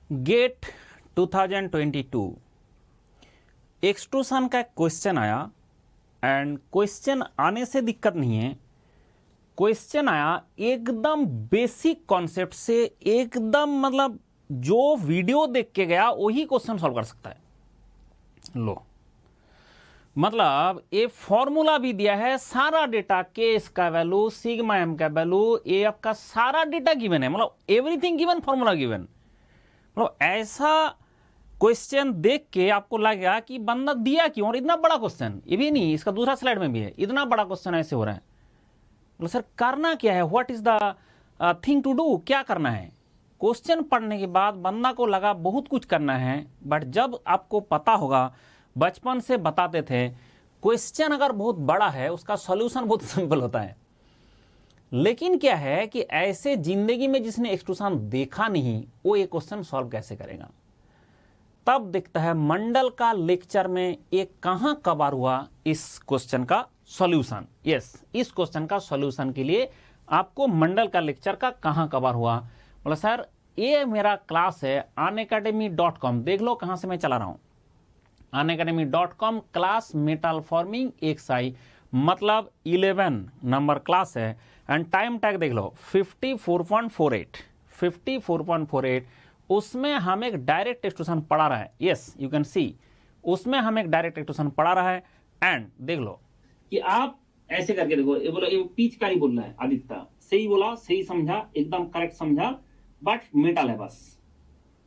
Gate 2022 extrusion का question आया and question आने से दिक्कत नहीं है। क्वेश्चन आया एकदम बेसिक कॉन्सेप्ट से, एकदम मतलब जो वीडियो देख के गया वही क्वेश्चन सॉल्व कर सकता है। लो मतलब ये फॉर्मूला भी दिया है, सारा डेटा के इसका वैल्यू, सिग्मा एम का वैल्यू, ये आपका सारा डेटा गिवन है, मतलब एवरीथिंग गिवन, फॉर्मूला गिवन। मतलब ऐसा क्वेश्चन देख के आपको लगेगा कि बंदा दिया क्यों, और इतना बड़ा क्वेश्चन, ये भी नहीं, इसका दूसरा स्लाइड में भी है, इतना बड़ा क्वेश्चन ऐसे हो रहा है। मतलब सर करना क्या है, what is the thing to do, क्या करना है। क्वेश्चन पढ़ने के बाद बंदा को लगा बहुत कुछ करना है, बट जब आपको पता होगा, बचपन से बताते थे क्वेश्चन अगर बहुत बड़ा है उसका सॉल्यूशन बहुत सिंपल होता है। लेकिन क्या है कि ऐसे जिंदगी में जिसने एक्सट्रूशन देखा नहीं वो ये क्वेश्चन सॉल्व कैसे करेगा। तब दिखता है मंडल का लेक्चर में एक कहां कवर हुआ इस क्वेश्चन का सॉल्यूशन। यस, इस क्वेश्चन का सॉल्यूशन के लिए आपको मंडल का लेक्चर का कहां कवर हुआ। बोला सर ये मेरा क्लास है unacademy.com, देख लो कहां से मैं चला रहा हूं, unacademy.com class metal forming XI, मतलब 11 नंबर क्लास है। एंड टाइम टैग देख लो 54.48, उसमें हम एक डायरेक्ट एक्सट्रूशन पढ़ा रहा है। यस यू कैन सी, उसमें हम एक डायरेक्ट एक्सट्रूशन पढ़ा रहा है। एंड देख लो कि आप ऐसे करके देखो, ये बोला ये पिचकारी बोल रहा है आदित्य, सही बोला, सही समझा, एकदम करेक्ट समझा, बट मेटल है बस,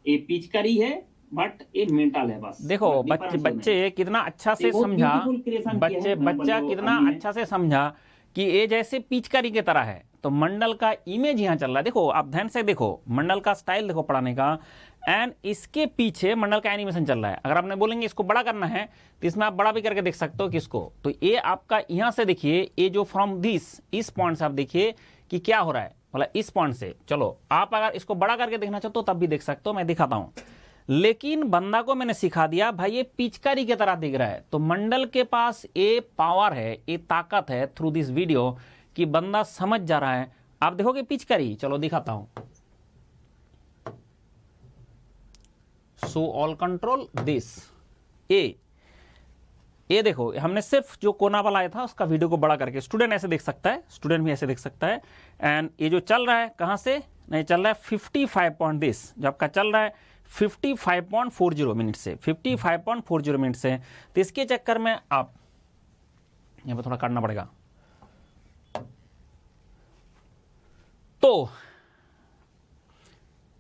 ये पिचकारी है बट ये मेटल है बस। देखो बच्चे कितना अच्छा से समझा, बच्चा कितना अच्छा से समझा कि ये जैसे पिचकारी की तरह है। तो मंडल का इमेज यहां चल रहा है, देखो आप ध्यान से देखो, मंडल का स्टाइल देखो पढ़ाने का, एंड इसके पीछे मंडल का एनिमेशन चल रहा है। अगर आपने बोलेंगे इसको बड़ा करना है तो इसमें आप बड़ा भी करके देख सकते हो किसको। तो ये आपका यहां से देखिए, ये जो फ्रॉम दिस, इस पॉइंट से आप देखिए कि क्या हो रहा है, मतलब इस पॉइंट से। चलो आप अगर इसको बड़ा करके देखना चाहते हो तब भी देख सकते हो, मैं दिखाता हूं। लेकिन बंदा को मैंने सिखा दिया भाई ये पिचकारी की तरह दिख रहा है। तो मंडल के पास ये पावर है, ये ताकत है थ्रू दिस वीडियो कि बंदा समझ जा रहा है। आप देखोगे पिचकारी, चलो दिखाता हूं। सो ऑल कंट्रोल दिस, ये देखो हमने सिर्फ जो कोना वाला आया था उसका वीडियो को बड़ा करके, स्टूडेंट ऐसे देख सकता है, स्टूडेंट भी ऐसे देख सकता है। एंड ये जो चल रहा है कहां से, नहीं चल रहा है 55 पॉइंट दिस, जो आपका चल रहा है 55.40 मिनट से, 55.40 मिनट से। तो इसके चक्कर में आप यहां पर थोड़ा काटना पड़ेगा।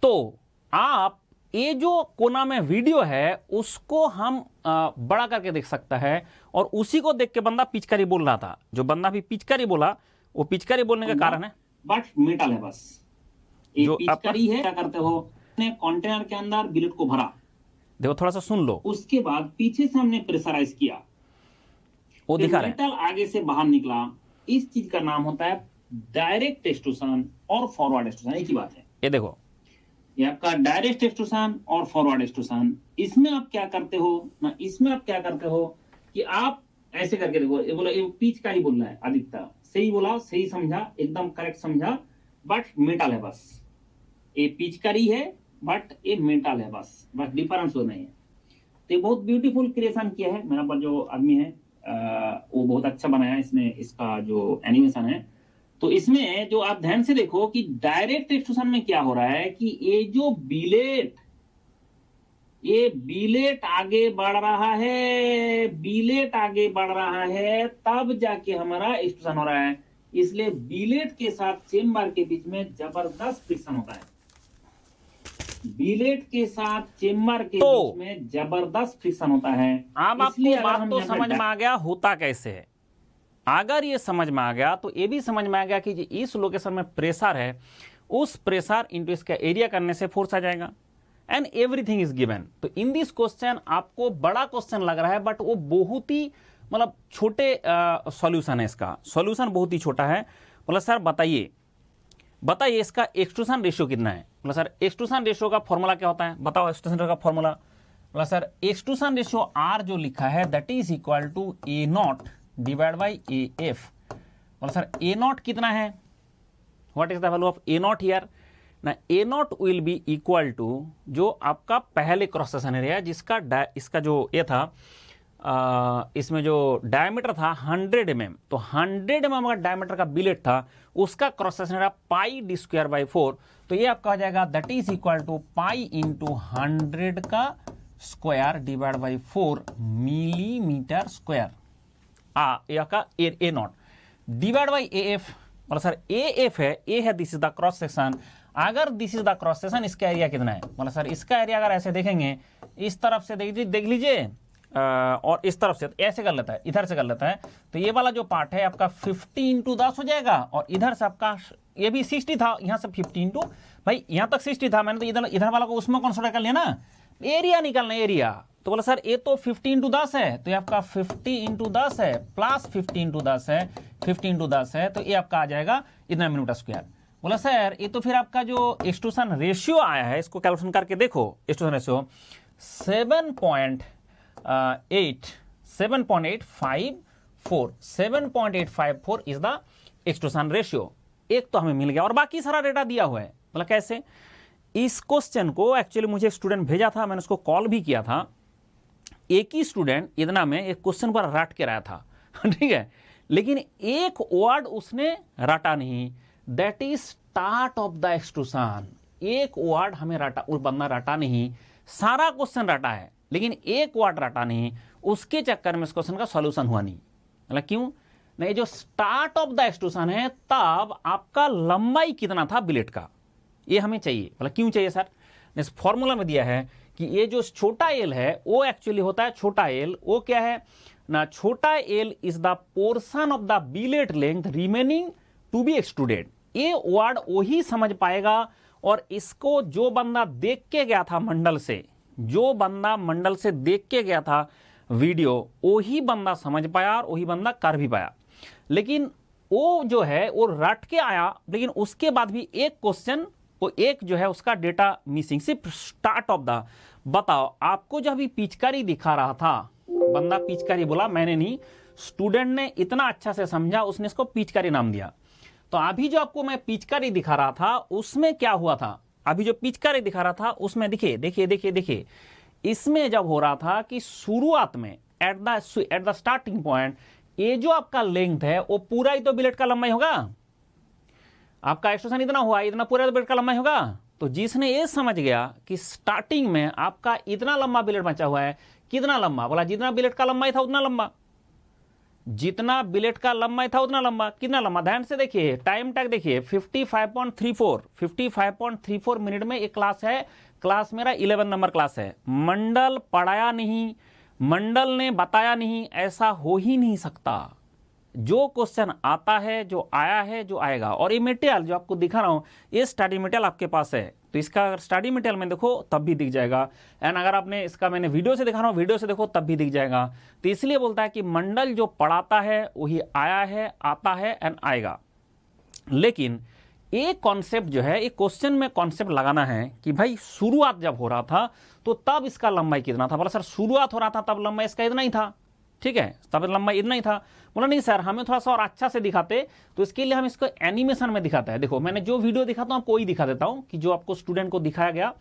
तो आप ये जो कोना में वीडियो है उसको हम बड़ा करके देख सकता है, और उसी को देख के बंदा पिचकारी बोल रहा था। जो बंदा भी पिचकारी बोला वो पिचकारी बोलने का कारण है बट मेटल है बस, जो पिचकारी है। क्या करते हो, कंटेनर के अंदर बिलेट को भरा, देखो थोड़ा सा सुन लो, उसके बाद पीछे से हमने प्रेशराइज किया, वो दिखा रहे मेटल आगे से बाहर निकला। इस चीज का नाम होता है डायरेक्ट एक्सट्रूशन और फॉरवर्ड एक्सट्रूशन, एक ही बात है। ये देखो ये आपका डायरेक्ट एक्सट्रूशन और फॉरवर्ड एक्सट्रूशन। इसमें आप क्या करते हो ना, इसमें आप क्या करते हो कि आप ऐसे करके देखो, ये बोला ये पिचकारी बोल रहा है आदित्य, सही बोला, सही समझा, एकदम करेक्ट समझा, बट मेटल है बस, ये पिचकारी है बट ये मेटल है बस डिफरेंस हो नहीं है। तो ये बहुत ब्यूटीफुल क्रिएशन किया है मेरा पर जो आदमी है, वो बहुत अच्छा बनाया इसने, इसका जो एनिमेशन है। तो इसमें जो आप ध्यान से देखो कि डायरेक्ट एक्सट्रूशन में क्या हो रहा है कि ये जो बिलेट आगे बढ़ रहा है, बिलेट आगे बढ़ रहा है, तब जाके हमारा एक्सट्रूशन हो रहा है। इसलिए बिलेट के साथ चेम्बर के बीच में जबरदस्त फ्रिक्शन होता है, बिलेट के साथ चेम्बर के बीच में जबरदस्त फ्रिक्शन होता है। अब आपको बात तो समझ में आ गया होता कैसे है। अगर ये समझ में आ गया तो ये भी समझ में आ गया कि इस लोकेशन में प्रेशर है, उस प्रेशर इंटू इसका एरिया करने से फोर्स आ जाएगा, एंड एवरीथिंग इज गिवन। तो इन दिस क्वेश्चन आपको बड़ा क्वेश्चन लग रहा है, बट वो बहुत ही मतलब छोटे सॉल्यूशन है, इसका सॉल्यूशन बहुत ही छोटा है। बोला सर बताइए इसका एक्सट्रूशन रेशियो कितना है। बोला सर एक्सट्रूशन रेशियो का फॉर्मूला क्या होता है, बताओ एक्सट्रूशन रेशियो का फॉर्मूला। बोला सर एक्सट्रूशन रेशियो आर जो लिखा है that is equal to A naught divide by A F. बोला सर ए नॉट कितना है, what is the value of A naught here, ना A naught will be equal to जो आपका पहले क्रॉस सेक्शन एरिया है, जिसका इसका जो ये था इसमें जो डायमीटर था 100 mm, तो 100 mm का डायमीटर का बिलेट था, उसका cross section area pi d square by 4, तो ये आपका हो जाएगा that is equal to pi into 100 का square divide by 4 millimetre square. ये आपका A naught divide by A F, मतलब सर ए एफ है, ए है this is the cross section, अगर this is the cross section इसका area कितना है, मतलब सर इसका एरिया अगर ऐसे देखेंगे इस तरफ से देख लीजिए और इस तरफ से तो ऐसे कर लेता है, इधर से कर लेता है, तो ये वाला जो पार्ट है आपका 50 इंटू 10 हो जाएगा, और इधर से आपका ये भी 60 था, यहाँ से 50 इंटू, भाई यहाँ तक 60 था, मैंने तो इधर वाला को उसमें कंसिडर कर लिया ना, एरिया निकालना एरिया, तो बोला सर ये तो 50 इंटू 10 है, तो ये आपका 50 इंटू 10 है प्लस 50 इंटू 10 है, 50 इंटू 10 है, तो ये आपका आ जाएगा इतना मिलीमीटर स्क्वायर। बोला सर ये तो फिर आपका जो एक्सट्रूशन रेशियो आया है, इसको कैलकुलेशन करके देखो, extrusion ratio 7.854 is the extrusion ratio. एक तो हमें मिल गया और बाकी सारा डेटा दिया हुआ है। मतलब कैसे, इस क्वेश्चन को एक्चुअली मुझे एक स्टूडेंट भेजा था, मैंने उसको कॉल भी किया था, एक ही स्टूडेंट इतना में एक क्वेश्चन पर रट के रहा था ठीक है, लेकिन एक वर्ड उसने रटा नहीं, that is start of the extrusion. एक वर्ड हमें रटा, उस बंदा रटा नहीं, सारा क्वेश्चन रटा है लेकिन एक वर्ड रटा नहीं, उसके चक्कर में इस क्वेश्चन का सॉल्यूशन हुआ नहीं। मतलब क्यों नहीं, जो स्टार्ट ऑफ द एक्सट्रूशन है तब आपका लंबाई कितना था बिलेट का, ये हमें चाहिए। मतलब क्यों चाहिए सर, इस फॉर्मूला में दिया है कि ये जो छोटा एल है वो एक्चुअली होता है छोटा एल, वो क्या है ना, छोटा L is the portion of the billet length remaining to be extruded. ये वर्ड वही समझ पाएगा, और इसको जो बंदा देख के गया था मंडल से, जो बंदा मंडल से देख के गया था वीडियो, वही बंदा समझ पाया और वही बंदा कर भी पाया। लेकिन वो जो है वो रट के आया, लेकिन उसके बाद भी एक क्वेश्चन, वो एक जो है उसका डेटा मिसिंग, सिर्फ स्टार्ट ऑफ द। बताओ आपको जब भी पिचकारी दिखा रहा था, बंदा पिचकारी बोला, मैंने नहीं, स्टूडेंट ने इतना अच्छा से समझा, उसने इसको पिचकारी नाम दिया। तो अभी जो आपको मैं पिचकारी दिखा रहा था उसमें क्या हुआ था, अभी जो पिचकारी दिखा रहा था उसमें देखिए देखिए देखिए देखिए, इसमें जब हो रहा था कि शुरुआत में एट द स्टार्टिंग पॉइंट, ये जो आपका लेंथ है वो पूरा ही तो बिलेट का लंबाई होगा, आपका एक्सट्रूशन इतना हुआ, इतना पूरा बिलेट का लंबाई होगा। तो जिसने ये समझ गया कि स्टार्टिंग में आपका इतना लंबा बिलेट बचा हुआ है, कितना लंबा, बोला जितना बिलेट का लंबाई था उतना लंबा, जितना बिलेट का लंबाई था उतना लंबा, कितना लंबा, ध्यान से देखिए, टाइम टैग देखिए 55.34 मिनट में एक क्लास है, क्लास मेरा 11 नंबर क्लास है। मंडल पढ़ाया नहीं, मंडल ने बताया नहीं, ऐसा हो ही नहीं सकता। जो क्वेश्चन आता है, जो आया है, जो आएगा, और ये मटेरियल जो आपको दिखा रहा हूं, ये स्टडी मटेरियल आपके पास है, तो इसका अगर स्टडी मटेरियल में देखो तब भी दिख जाएगा, एंड अगर आपने इसका मैंने वीडियो से दिखा रहा हूं, वीडियो से देखो तब भी दिख जाएगा। तो इसलिए बोलता है कि मंडल जो पढ़ाता है वही आया है, आता है एंड आएगा। लेकिन एक कॉन्सेप्ट जो है, एक क्वेश्चन में कॉन्सेप्ट लगाना है कि भाई शुरुआत जब हो रहा था तो तब इसका लंबाई कितना था। बोला सर शुरुआत हो रहा था तब लंबाई इसका इतना ही था, ठीक है, तब लंबाई इतना ही था। बोला नहीं सर, हमें थोड़ा सा और अच्छा से दिखाते, तो इसके लिए हम इसको एनिमेशन में दिखाते हैं। देखो मैंने जो वीडियो दिखाता हूं आपको वही दिखा देता हूं कि जो आपको स्टूडेंट को दिखाया गया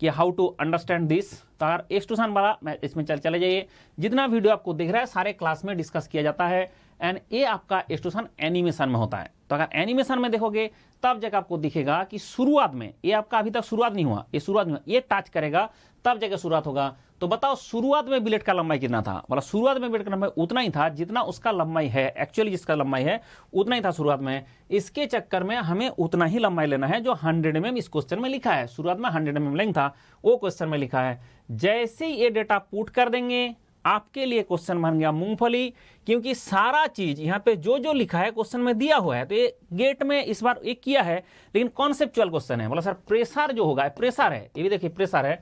कि हाउ टू अंडरस्टैंड दिस। तो अगर एक्सट्रूशन वाला मैं इसमें चले जाइए, जितना वीडियो आपको दिख रहा है सारे क्लास में डिस्कस किया जाता है, एंड ये आपका एक्सट्रूशन एनिमेशन में होता है। तो अगर एनिमेशन में देखोगे तब जगह आपको दिखेगा कि शुरुआत में, ये आपका अभी तक शुरुआत नहीं हुआ, ये शुरुआत नहीं हुआ, ये टच करेगा तब जगह शुरुआत होगा। तो बताओ शुरुआत में बिलेट का लंबाई कितना था। बोला शुरुआत में बिलेट का लंबाई उतना ही था जितना उसका लंबाई है, एक्चुअली जिसका लंबाई है उतना ही था शुरुआत में। इसके चक्कर में हमें उतना ही लंबाई लेना है जो 100 mm इस क्वेश्चन में लिखा है। शुरुआत में 100 mm लेंथ था, वो क्वेश्चन में लिखा है। जैसे ही ये डेटा पुट कर देंगे आपके लिए क्वेश्चन बन गया मूंगफली, क्योंकि सारा चीज यहाँ पे जो जो लिखा है क्वेश्चन में दिया हुआ है। तो ये गेट में इस बार एक किया है, लेकिन कॉन्सेप्चुअल क्वेश्चन है। बोला सर प्रेशर जो होगा, प्रेशर है, ये भी देखिए प्रेशर है,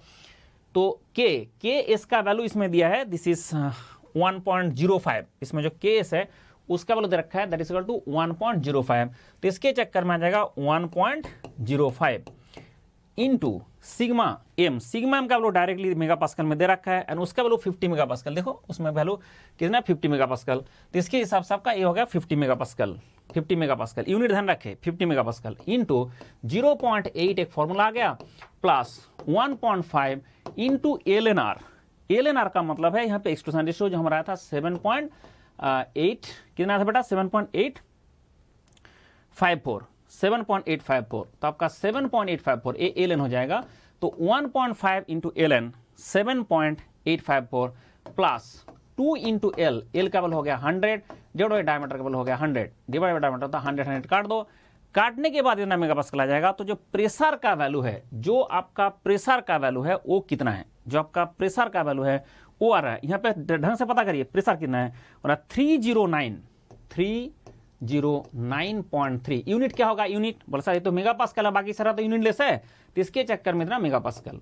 तो के इसका वैल्यू इसमें दिया है, दिस इज 1.05, इसमें जो केस है उसका वैल्यू दे रखा है दैट इज इक्वल टू 1.05। तो इसके चक्कर में आ जाएगा 1.05। इंटू सिग्मा एम का वैल्यू डायरेक्टली मेगा पास्कल में दे रखा है एंड उसका वैल्यू 50 मेगा पास्कल। देखो उसमें वैल्यू कितना 50 मेगा पास्कल, तो इसके हिसाब से आपका ये हो गया 50 mega pascal. 50 mega pascal unit ध्यान रखे 50 मेगा पास्कल इंटू 0.8 एक फॉर्मूला आ गया plus 1.5 into L N R का मतलब है यहाँ पे एक्सट्रूशन रेशियो जो हमारा था 7.8 कितना था बेटा 7.854 तो आपका 7.854 ए एल एन हो जाएगा। तो 1.5 into L N 7.854 plus 2 into L का वैल्यू हो गया 100 डिवाइड बाई डायमीटर का वैल्यू हो गया 100 डिवाइड बाई डायमीटर था 100 काट दो, काटने के बाद इतना मेगा पास्कल आ जाएगा। तो जो प्रेशर का वैल्यू है, जो आपका प्रेशर का वैल्यू है वो कितना है, जो आपका प्रेशर का वैल्यू है वो आ रहा है यहाँ पे ढंग से पता करिए प्रेशर कितना है, और 309.3 यूनिट क्या होगा, यूनिट बोला सर ये तो मेगा पास्कल है बाकी सारा तो यूनिट लेस है, तो इसके चक्कर में इतना मेगा पास्कल।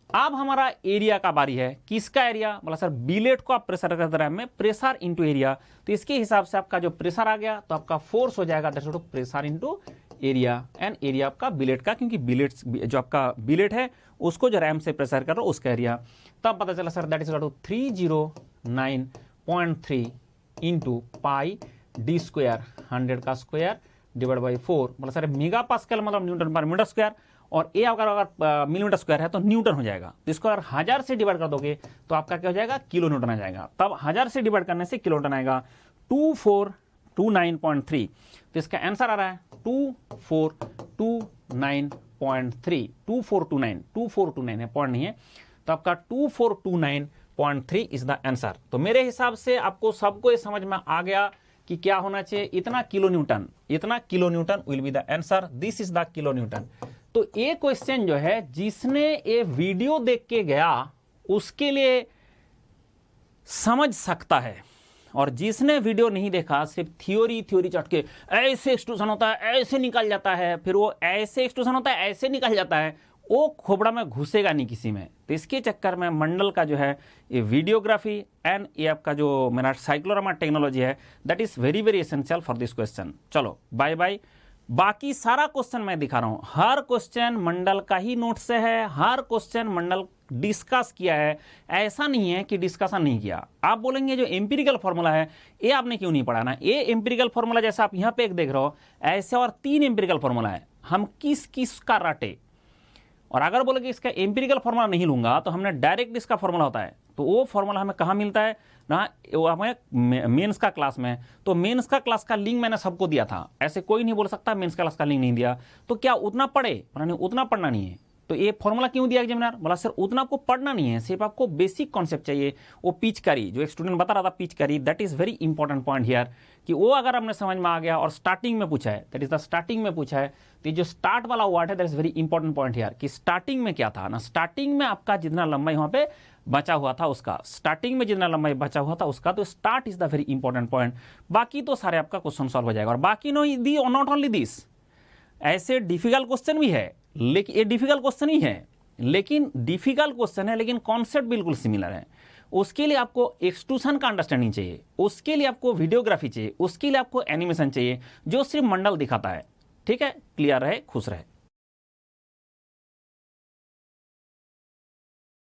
अब हमारा एरिया का बारी है, किसका एरिया, बोला सर बिलेट को आप प्रेशर कर रहे हैं प्रेशर इंटू एरिया, तो इसके हिसाब से आपका जो प्रेशर आ गया तो आपका फोर्स हो जाएगा that is pressure into area and area आपका बिलेट का, क्योंकि बिलेट जो आपका बिलेट है उसको जो रैम से प्रेशर कर रहा हो उसका एरिया। तब पता चला sir that is 309.3 into pi d square 100 का स्क्वायर डिवाइड बाई 4, बोला सर मेगा पास्कल मतलब न्यूटन पर मीटर स्क्वायर, और ए अगर मिलीमीटर स्क्वायर है तो न्यूटन हो जाएगा। तो इसको अगर 1000 से डिवाइड कर दोगे तो आपका क्या हो जाएगा, किलो न्यूटन आ जाएगा। तब 1000 से डिवाइड करने से किलो न्यूटन आएगा 2429.3। तो इसका आंसर आ रहा है 2429 है, पॉइंट नहीं है, तो आपका 2429.3 इज द आंसर। तो मेरे हिसाब से आपको सबको ये समझ में आ गया कि क्या होना चाहिए, इतना kilo Newton will be the answer, this is the kilo Newton. तो ये क्वेश्चन जो है जिसने ये वीडियो देख के गया उसके लिए समझ सकता है, और जिसने वीडियो नहीं देखा सिर्फ थ्योरी चट के ऐसे एक्सट्रूशन होता है ऐसे निकल जाता है, फिर वो ऐसे एक्सट्रूशन होता है ऐसे निकल जाता है, वो खोपड़ा में घुसेगा नहीं किसी में। तो इसके चक्कर में मंडल का जो है ये वीडियोग्राफी एंड ये आपका जो मेरा साइक्लोरामा टेक्नोलॉजी है that is very very essential for this question. चलो बाय बाय। बाकी सारा क्वेश्चन मैं दिखा रहा हूं, हर क्वेश्चन मंडल का ही नोट से है, हर क्वेश्चन मंडल डिस्कस किया है, ऐसा नहीं है कि डिस्कशन नहीं किया। आप बोलेंगे जो एम्पिरिकल फॉर्मूला है ये आपने क्यों नहीं पढ़ा ना, ये एम्पिरिकल फॉर्मूला जैसा आप यहां पे एक देख रहे हो ऐसे और 3 एम्पिरिकल फॉर्मूला है, हम किस किस का रटे। और अगर बोले कि इसका एम्पिरिकल फॉर्मूला नहीं लूंगा तो हमने डायरेक्ट इसका फॉर्मूला होता है, तो वो फॉर्मूला हमें कहाँ मिलता है ना, वो हमें मेंस का क्लास में। तो मेंस का क्लास का लिंक मैंने सबको दिया था, ऐसे कोई नहीं बोल सकता मेंस का क्लास का लिंक नहीं दिया। तो क्या उतना पढ़े, उतना पढ़ना नहीं है। तो ये फॉर्मूला क्यों दिया एग्जामिनर, बोला सर उतना आपको पढ़ना नहीं है, सिर्फ आपको बेसिक कॉन्सेप्ट चाहिए। वो पिचकारी जो एक स्टूडेंट बता रहा था पिचकारी, that is very important point here, कि वो अगर हमने समझ में आ गया और स्टार्टिंग में पूछा है, दैट इज द स्टार्टिंग में पूछा है, तो जो स्टार्ट वाला वर्ड है that is very important point here, कि स्टार्टिंग में क्या था ना, स्टार्टिंग में आपका जितना लंबाई वहां पे बचा हुआ था उसका, स्टार्टिंग में जितना लंबाई बचा हुआ था उसका, तो start is the very important point. बाकी तो सारे आपका क्वेश्चन सॉल्व हो जाएगा। और बाकी नॉट ओनली दिस, ऐसे डिफिकल्ट क्वेश्चन भी है, लेकिन ये डिफिकल्ट क्वेश्चन ही है, लेकिन डिफिकल्ट क्वेश्चन है लेकिन कॉन्सेप्ट बिल्कुल सिमिलर है। उसके लिए आपको एक्सट्रूशन का अंडरस्टैंडिंग चाहिए, उसके लिए आपको वीडियोग्राफी चाहिए, उसके लिए आपको एनिमेशन चाहिए, जो सिर्फ मंडल दिखाता है। ठीक है, क्लियर रहे, खुश रहे।